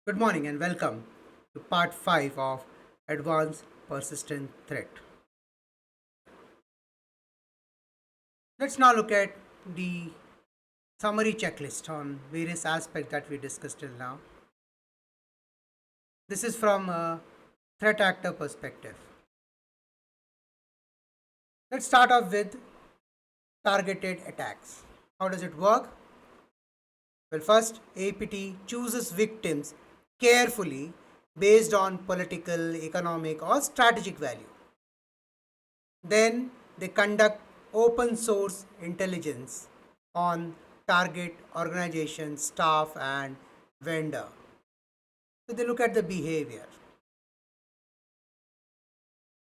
Good morning and welcome to part 5 of Advanced Persistent Threat. Let's now look at the summary checklist on various aspects that we discussed till now. This is from a threat actor perspective. Let's start off with targeted attacks. How does it work? Well, first, APT chooses victims carefully based on political, economic, or strategic value. Then they conduct open source intelligence on target organization, staff, and vendor. So they look at the behavior.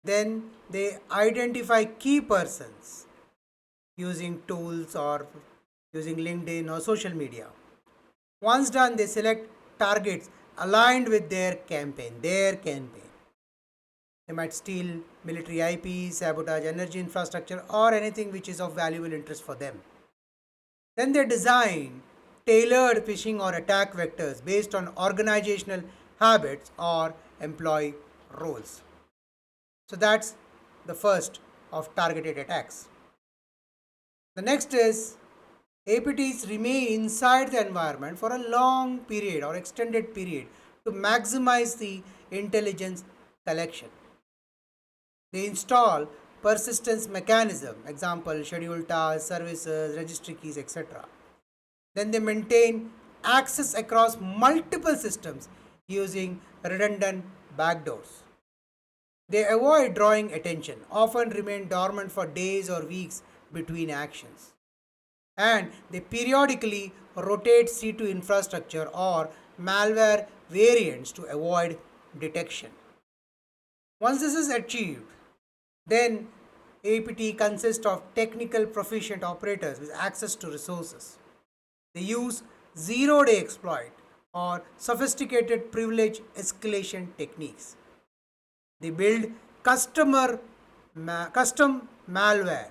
Then they identify key persons using tools or using LinkedIn or social media. Once done, they select targets aligned with their campaign. They might steal military IPs, sabotage energy infrastructure, or anything which is of valuable interest for them. Then they design tailored phishing or attack vectors based on organizational habits or employee roles. So that's the first of targeted attacks. The next is APTs remain inside the environment for a long period or extended period to maximize the intelligence collection. They install persistence mechanism, example scheduled tasks, services, registry keys, etc. Then they maintain access across multiple systems using redundant backdoors. They avoid drawing attention, often remain dormant for days or weeks between actions. And they periodically rotate C2 infrastructure or malware variants to avoid detection. Once this is achieved, then APT consists of technical proficient operators with access to resources. They use zero-day exploit or sophisticated privilege escalation techniques. They build customized malware.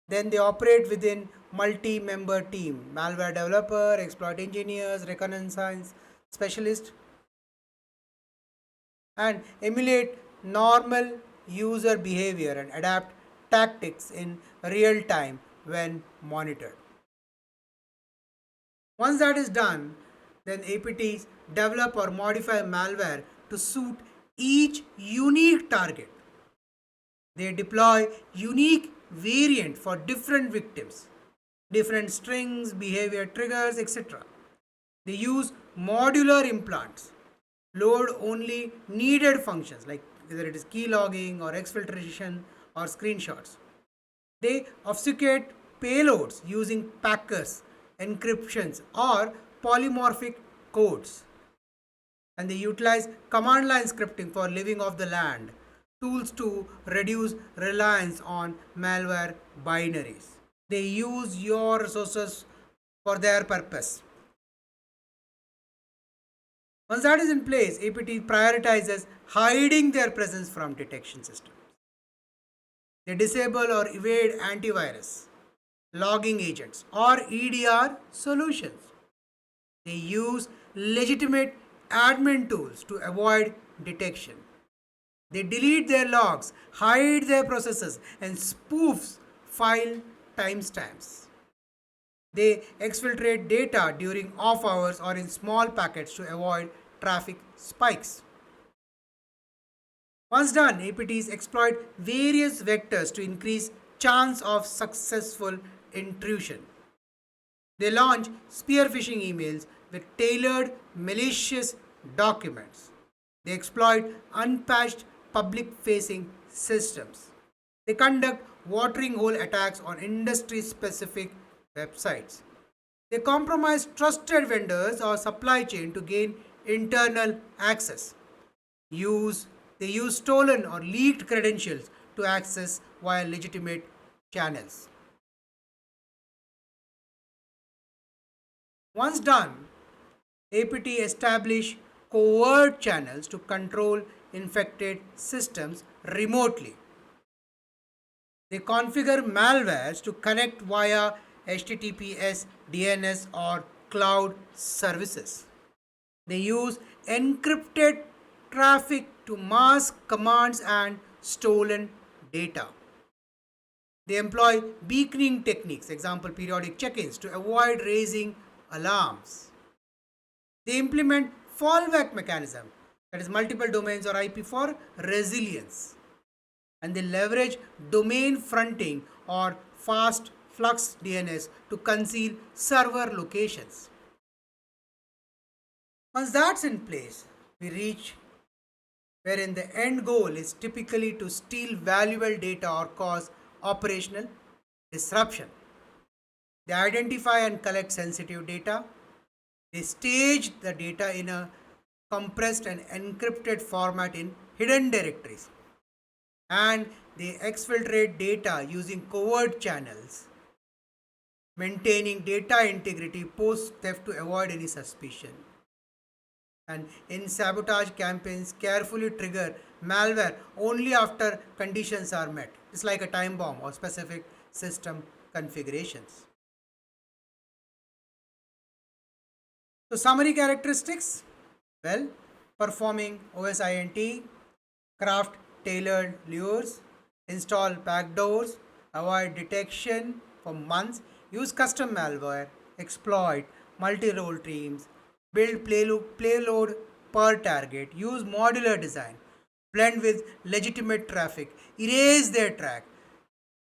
Then they operate within multi-member team, malware developer, exploit engineers, reconnaissance specialist, and emulate normal user behavior and adapt tactics in real time when monitored. Once that is done, then APTs develop or modify malware to suit each unique target. They deploy unique variant for different victims, different strings, behavior triggers, etc. They use modular implants, load only needed functions like whether it is key logging or exfiltration or screenshots. They obfuscate payloads using packers, encryptions, or polymorphic codes. And they utilize command line scripting for living off the land, tools to reduce reliance on malware binaries. They use your resources for their purpose. Once that is in place, APT prioritizes hiding their presence from detection systems. They disable or evade antivirus, logging agents, or EDR solutions. They use legitimate admin tools to avoid detection. They delete their logs, hide their processes, and spoof file timestamps. They exfiltrate data during off hours or in small packets to avoid traffic spikes. Once done, APTs exploit various vectors to increase chance of successful intrusion. They launch spear phishing emails with tailored malicious documents. They exploit unpatched public facing systems. They conduct watering hole attacks on industry specific websites. They compromise trusted vendors or supply chain to gain internal access. They use stolen or leaked credentials to access via legitimate channels. Once done, APT establish covert channels to control infected systems remotely. They configure malwares to connect via HTTPS, DNS, or cloud services. They use encrypted traffic to mask commands and stolen data. They employ beaconing techniques, example periodic check-ins, to avoid raising alarms. They implement fallback mechanism, that is multiple domains or IP for resilience. And they leverage domain fronting or fast flux DNS to conceal server locations. Once that's in place, we reach wherein the end goal is typically to steal valuable data or cause operational disruption. They identify and collect sensitive data. They stage the data in a compressed and encrypted format in hidden directories. And they exfiltrate data using covert channels, maintaining data integrity post theft to avoid any suspicion. And in sabotage campaigns, carefully trigger malware only after conditions are met. It's like a time bomb or specific system configurations. So summary characteristics, well, performing OSINT, craft tailored lures, install backdoors, avoid detection for months, use custom malware, exploit multi-role teams, build payload per target, use modular design, blend with legitimate traffic, erase their track,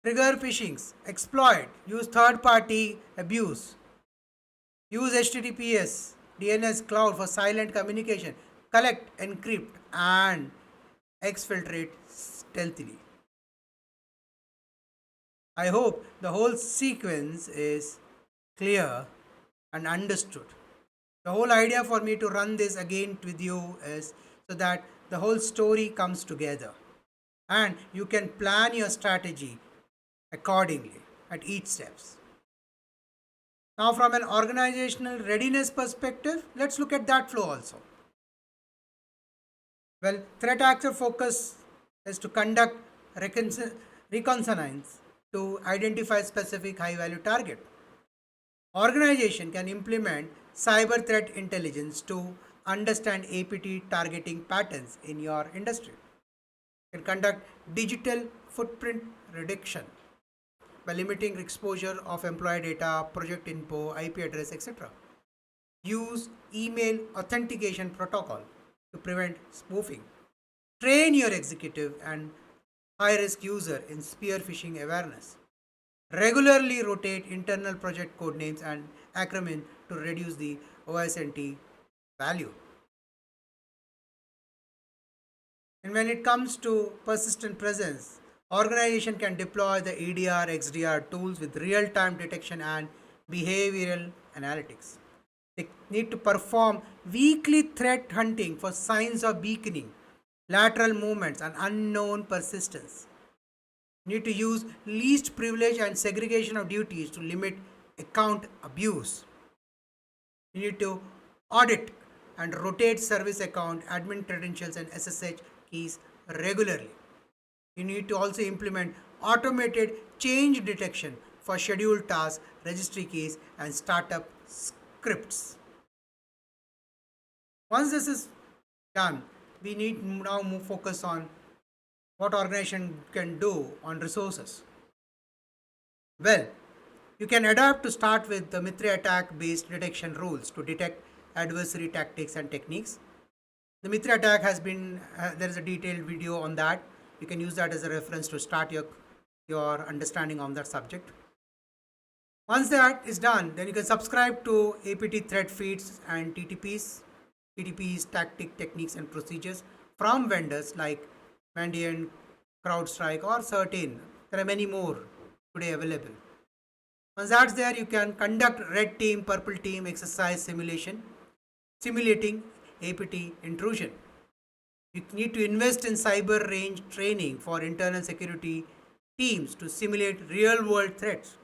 trigger phishings, exploit, use third-party abuse, use HTTPS, DNS cloud for silent communication, collect, encrypt, and exfiltrate stealthily. I hope the whole sequence is clear and understood. The whole idea for me to run this again with you is so that the whole story comes together and you can plan your strategy accordingly at each steps. Now from an organizational readiness perspective, let's look at that flow also. Well, threat actor focus is to conduct reconnaissance to identify specific high value target. Organization can implement cyber threat intelligence to understand APT targeting patterns in your industry. Can conduct digital footprint reduction by limiting exposure of employee data, project info, IP address, etc. Use email authentication protocol to prevent spoofing. Train your executive and high-risk user in spear phishing awareness. Regularly rotate internal project code names and acronym to reduce the OSNT value. And when it comes to persistent presence, organization can deploy the EDR, XDR tools with real-time detection and behavioral analytics. They need to perform weekly threat hunting for signs of beaconing, lateral movements, and unknown persistence. Need to use least privilege and segregation of duties to limit account abuse. You need to audit and rotate service account, admin credentials, and SSH keys regularly. You need to also implement automated change detection for scheduled tasks, registry keys, and startup scripts. Once this is done, we need now move focus on what organization can do on resources. Well, you can adapt to start with the MITRE attack based detection rules to detect adversary tactics and techniques. The MITRE attack has been, there is a detailed video on that. You can use that as a reference to start your understanding on that subject. Once that is done, then you can subscribe to APT threat feeds and TTPs, tactic, techniques, and procedures from vendors like Mandiant, CrowdStrike, or Certain. There are many more today available. Once that's there, you can conduct red team, purple team exercise simulating APT intrusion. You need to invest in cyber range training for internal security teams to simulate real world threats,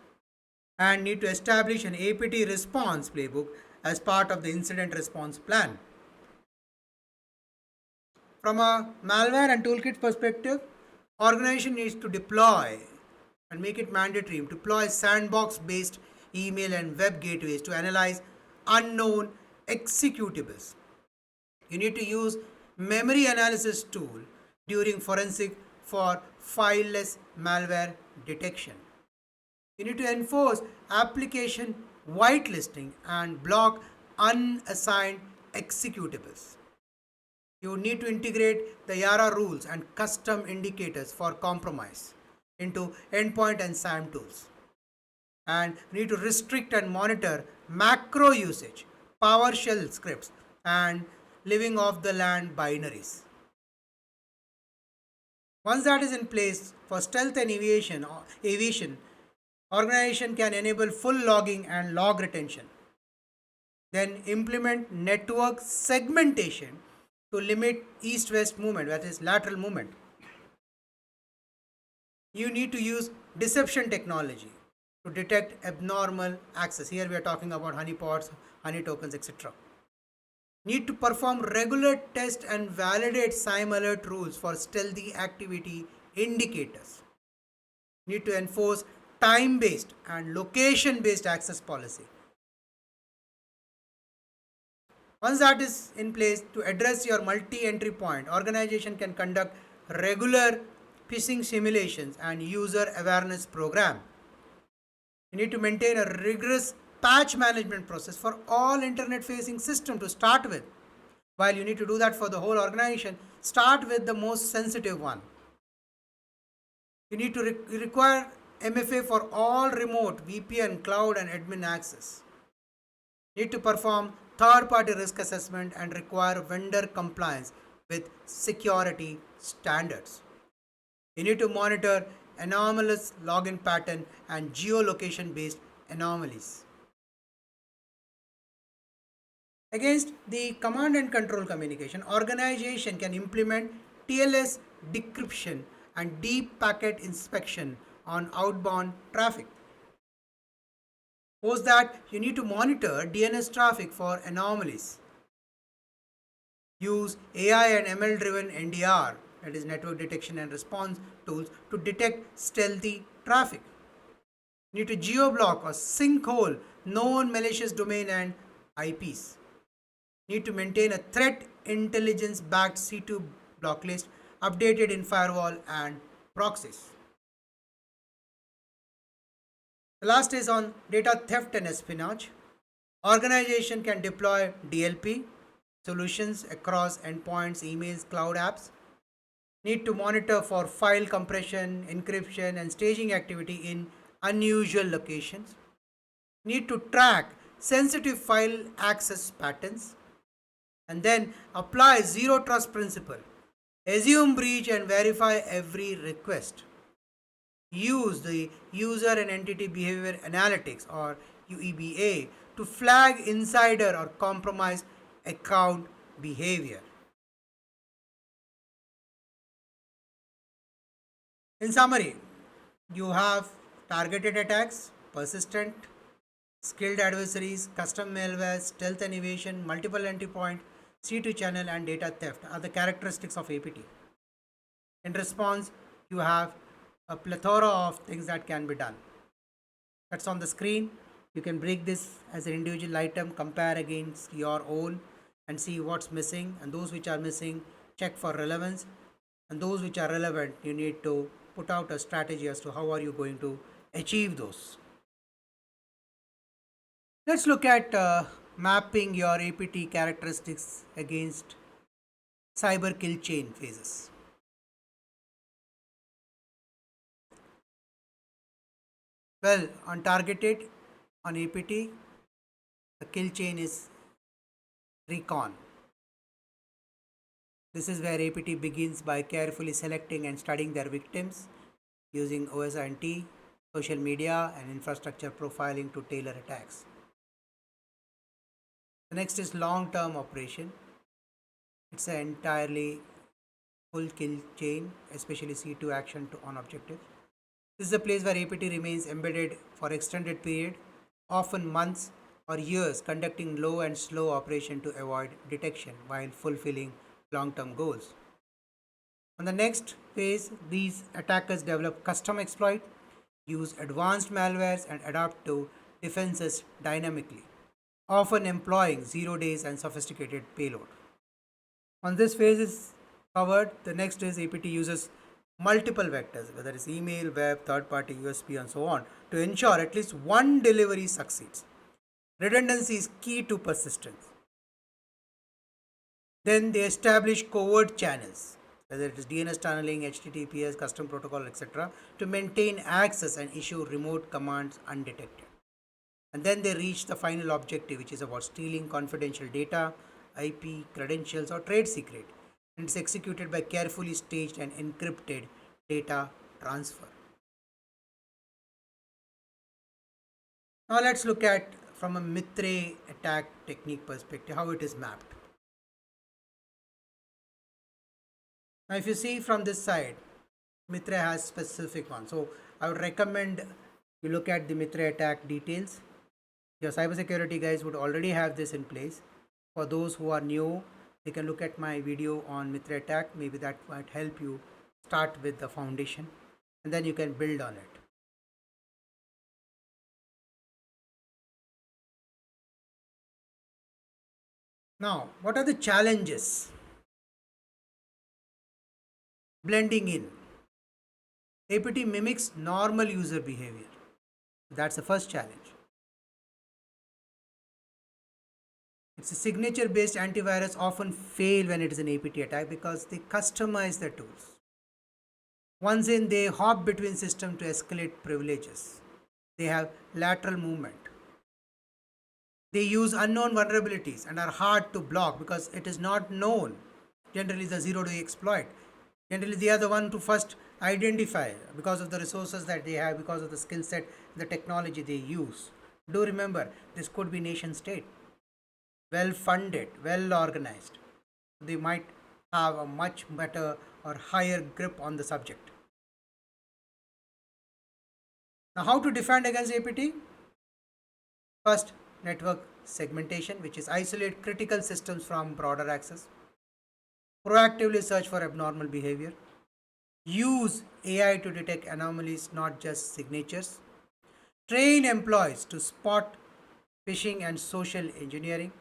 and need to establish an APT response playbook as part of the incident response plan. From a malware and toolkit perspective, organization needs to deploy and make it mandatory, deploy sandbox based email and web gateways to analyze unknown executables. You need to use memory analysis tool during forensic for fileless malware detection. You need to enforce application whitelisting and block unassigned executables. You need to integrate the YARA rules and custom indicators for compromise into endpoint and SAM tools. And you need to restrict and monitor macro usage, PowerShell scripts, and living off the land binaries. Once that is in place for stealth and aviation, organization can enable full logging and log retention. Then implement network segmentation to limit east-west movement, that is lateral movement. You need to use deception technology to detect abnormal access. Here we are talking about honeypots, honey tokens, etc. Need to perform regular test and validate SIEM alert rules for stealthy activity indicators. Need to enforce time-based and location-based access policy. Once that is in place, to address your multi-entry point, organization can conduct regular phishing simulations and user awareness program. You need to maintain a rigorous patch management process for all internet facing system to start with. While you need to do that for the whole organization, start with the most sensitive one. You need to require MFA for all remote VPN, cloud and admin access. Need to perform third-party risk assessment and require vendor compliance with security standards. You need to monitor anomalous login pattern and geolocation-based anomalies. Against the command and control communication, organization can implement TLS decryption and deep packet inspection on outbound traffic. Post that, you need to monitor DNS traffic for anomalies. Use AI and ML driven NDR, that is network detection and response tools, to detect stealthy traffic. You need to geoblock or sinkhole known malicious domain and IPs. You need to maintain a threat intelligence backed C2 block list updated in firewall and proxies. The last is on data theft and espionage. Organization can deploy DLP solutions across endpoints, emails, cloud apps. Need to monitor for file compression, encryption, and staging activity in unusual locations. Need to track sensitive file access patterns. And then apply zero trust principle. Assume breach and verify every request. Use the user and entity behavior analytics or UEBA to flag insider or compromised account behavior. In summary, you have targeted attacks, persistent, skilled adversaries, custom malware, stealth and evasion, multiple entry point, C2 channel and data theft are the characteristics of APT. In response, you have a plethora of things that can be done. That's on the screen. You can break this as an individual item, compare against your own and see what's missing, and those which are missing, check for relevance, and those which are relevant, you need to put out a strategy as to how are you going to achieve those. Let's look at mapping your APT characteristics against cyber kill chain phases. Well, on targeted, on APT, the kill chain is recon. This is where APT begins by carefully selecting and studying their victims using OSINT, social media, and infrastructure profiling to tailor attacks. The next is long-term operation. It's an entirely full kill chain, especially C2 action to on objective. This is a place where APT remains embedded for extended period, often months or years, conducting low and slow operation to avoid detection while fulfilling long-term goals. On the next phase, these attackers develop custom exploit, use advanced malwares and adapt to defenses dynamically. often employing 0 days and sophisticated payload. On this phase is covered, the next is APT uses multiple vectors, whether it's email, web, third party, USB, and so on, to ensure at least one delivery succeeds. Redundancy is key to persistence. Then they establish covert channels, whether it is DNS tunneling, HTTPS, custom protocol, etc., to maintain access and issue remote commands undetected. And then they reach the final objective, which is about stealing confidential data, IP, credentials, or trade secret. And it's executed by carefully staged and encrypted data transfer. Now let's look at from a MITRE attack technique perspective how it is mapped. Now if you see from this side, MITRE has specific ones. So I would recommend you look at the MITRE attack details. Your cybersecurity guys would already have this in place. For those who are new, they can look at my video on MITRE attack. Maybe that might help you start with the foundation and then you can build on it. Now, what are the challenges? Blending in. APT mimics normal user behavior. That's the first challenge. It's a signature based antivirus often fail when it is an APT attack because they customize the tools. Once in, they hop between systems to escalate privileges. They have lateral movement. They use unknown vulnerabilities and are hard to block because it is not known. Generally, the zero-day exploit. Generally, they are the one to first identify because of the resources that they have, because of the skill set, the technology they use. Do remember, this could be nation state, well funded, well organized. They might have a much better or higher grip on the subject. Now, how to defend against APT? First, network segmentation, which is isolate critical systems from broader access. Proactively search for abnormal behavior. Use AI to detect anomalies, not just signatures. Train employees to spot phishing and social engineering.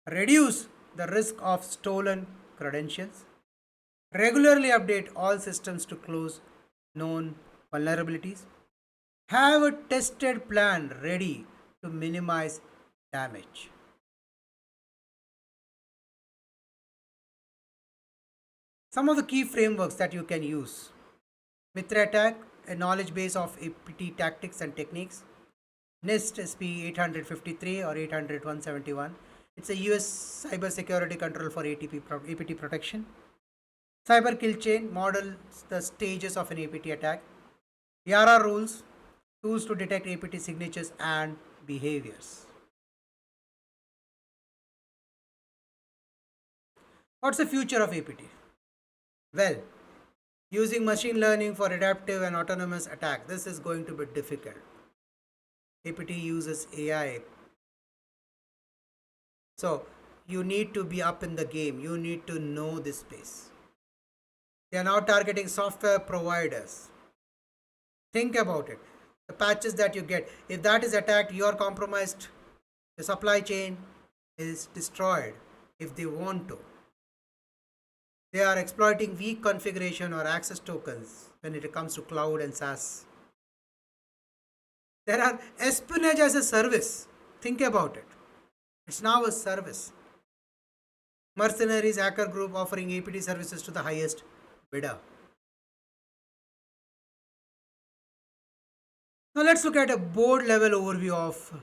Reduce the risk of stolen credentials. Regularly update all systems to close known vulnerabilities. Have a tested plan ready to minimize damage. Some of the key frameworks that you can use. MITRE attack, a knowledge base of APT tactics and techniques. NIST SP 853 or 800-171. It's a US cybersecurity control for APT protection. Cyber kill chain models the stages of an APT attack. YARA rules, tools to detect APT signatures and behaviors. What's the future of APT? Well, using machine learning for adaptive and autonomous attack, this is going to be difficult. APT uses AI. So, you need to be up in the game. You need to know this space. They are now targeting software providers. Think about it. The patches that you get, if that is attacked, you are compromised. The supply chain is destroyed if they want to. They are exploiting weak configuration or access tokens when it comes to cloud and SaaS. There are espionage as a service. Think about it. It's now a service. Mercenaries hacker group offering APT services to the highest bidder. Now let's look at a board level overview of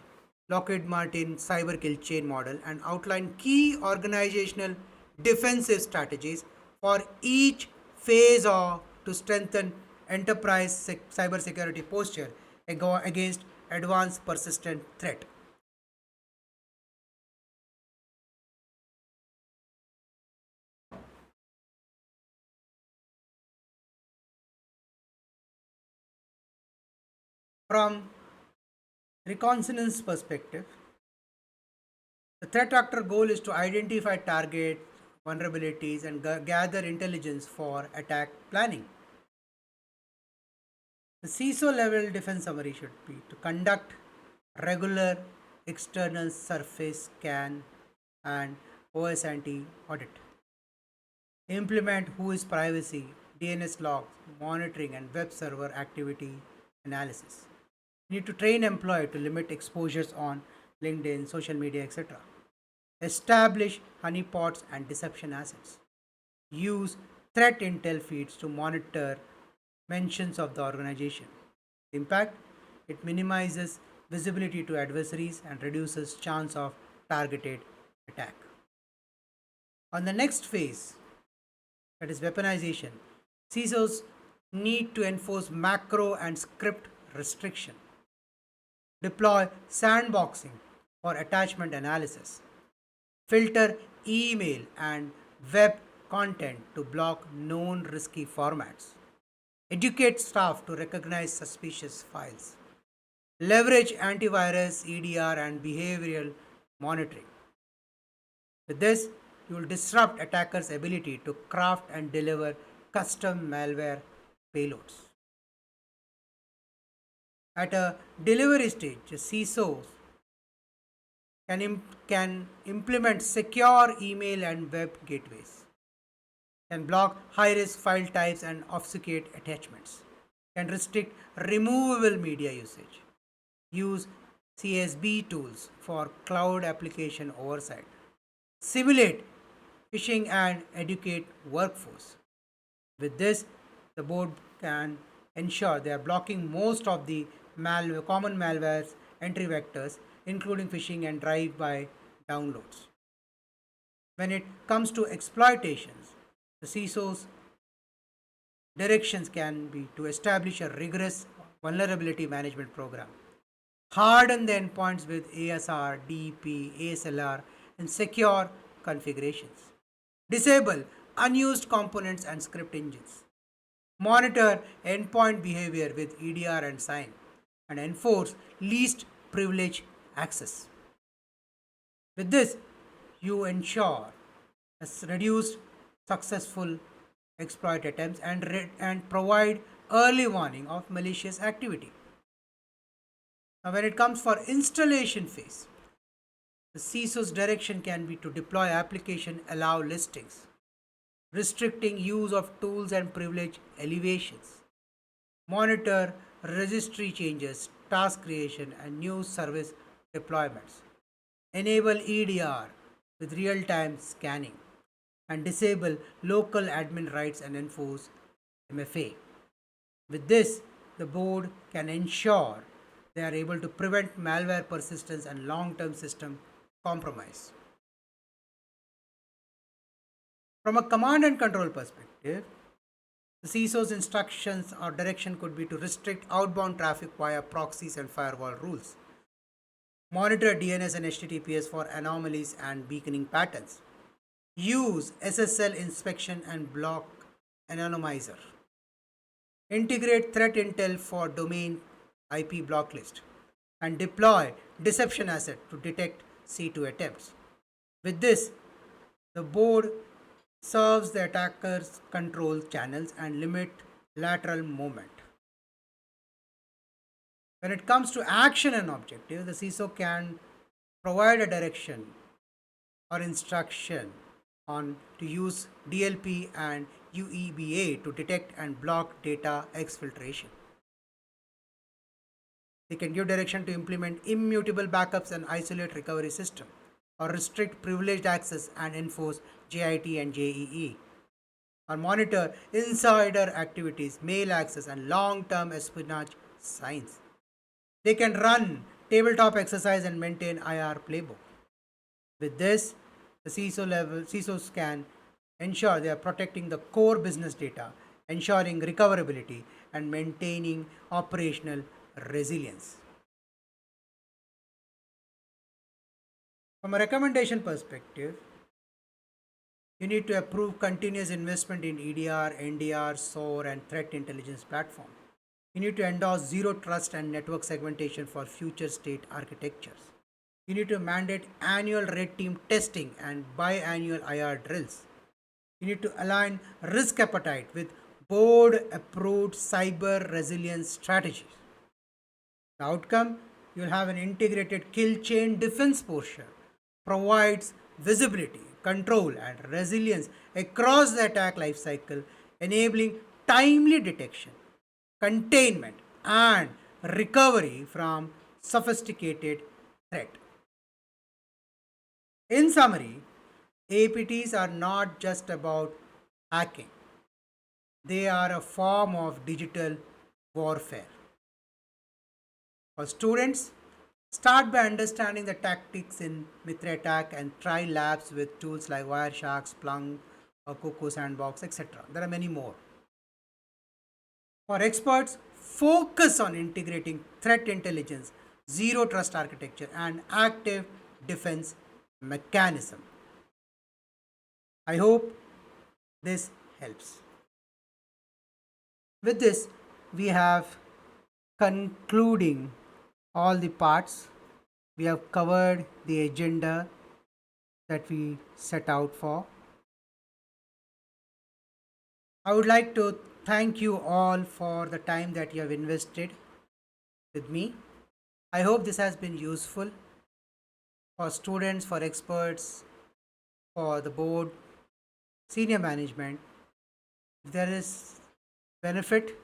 Lockheed Martin cyber kill chain model and outline key organizational defensive strategies for each phase of to strengthen enterprise cybersecurity posture against advanced persistent threat. From reconnaissance perspective, the threat actor goal is to identify target vulnerabilities and gather intelligence for attack planning. The CISO level defense summary should be to conduct regular external surface scan, and OS&T audit. Implement who is privacy, DNS logs, monitoring, and web server activity analysis. You need to train employee to limit exposures on LinkedIn, social media, etc. Establish honeypots and deception assets. Use threat intel feeds to monitor mentions of the organization. Impact: it minimizes visibility to adversaries and reduces chance of targeted attack. On the next phase, that is weaponization, CISOs need to enforce macro and script restriction, deploy sandboxing for attachment analysis, filter email and web content to block known risky formats, educate staff to recognize suspicious files, leverage antivirus, EDR, and behavioral monitoring. With this, you will disrupt attackers' ability to craft and deliver custom malware payloads. At a delivery stage, CISOs can implement secure email and web gateways, can block high-risk file types and obfuscate attachments, can restrict removable media usage, use CSB tools for cloud application oversight, simulate phishing and educate workforce. With this, the board can ensure they are blocking most of the common malware's entry vectors, including phishing and drive-by downloads. When it comes to exploitations, the CISO's directions can be to establish a rigorous vulnerability management program, harden the endpoints with ASR, DP, ASLR, and secure configurations, disable unused components and script engines, monitor endpoint behavior with EDR and SIEM, and enforce least privilege access. With this, you ensure a reduced successful exploit attempts and provide early warning of malicious activity. Now, when it comes for installation phase, the CISO's direction can be to deploy application allow listings, restricting use of tools and privilege elevations, monitor registry changes, task creation, and new service deployments, enable EDR with real-time scanning, and disable local admin rights and enforce MFA. With this, the board can ensure they are able to prevent malware persistence and long-term system compromise. From a command and control perspective, the CISO's instructions or direction could be to restrict outbound traffic via proxies and firewall rules, monitor DNS and HTTPS for anomalies and beaconing patterns, use SSL inspection and block anonymizer, integrate threat intel for domain IP block list, and deploy deception asset to detect C2 attempts. With this, the board serves the attacker's control channels and limit lateral movement. When it comes to action and objective, the CISO can provide a direction or instruction on to use DLP and UEBA to detect and block data exfiltration. They can give direction to implement immutable backups and isolate recovery system, or restrict privileged access and enforce JIT and JEE, or monitor insider activities, mail access, and long-term espionage signs. They can run tabletop exercise and maintain IR playbook. With this, the CISOs can ensure they are protecting the core business data, ensuring recoverability, and maintaining operational resilience. From a recommendation perspective, you need to approve continuous investment in EDR, NDR, SOAR, and threat intelligence platform. You need to endorse zero trust and network segmentation for future state architectures. You need to mandate annual red team testing and biannual IR drills. You need to align risk appetite with board approved cyber resilience strategies. The outcome: you'll have an integrated kill chain defense posture, provides visibility, control, and resilience across the attack lifecycle, enabling timely detection, containment, and recovery from sophisticated threat. In summary, APTs are not just about hacking, they are a form of digital warfare. For students, start by understanding the tactics in MITRE attack and try labs with tools like Wireshark, Splunk, or Coco Sandbox, etc. There are many more. For experts, focus on integrating threat intelligence, zero trust architecture, and active defense mechanism. I hope this helps. With this, we have concluding all the parts. We have covered the agenda that we set out for. I would like to thank you all for the time that you have invested with me. I hope this has been useful for students, for experts, for the board, senior management. If there is benefit,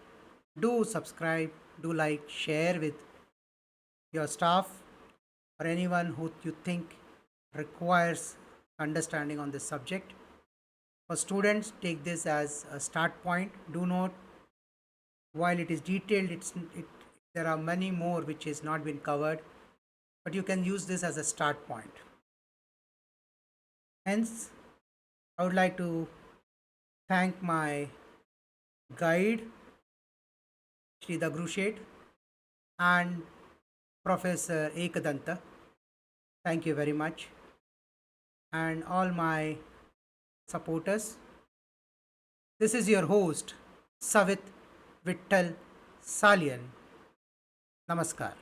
do subscribe, do like, share with your staff or anyone who you think requires understanding on this subject. For students, take this as a start point. Do not, while it is detailed, there are many more which is not been covered, but you can use this as a start point. Hence, I would like to thank my guide, Shri Dagru and Professor Ekadanta. Thank you very much. And all my supporters. This is your host, Savit Vittal Salian. Namaskar.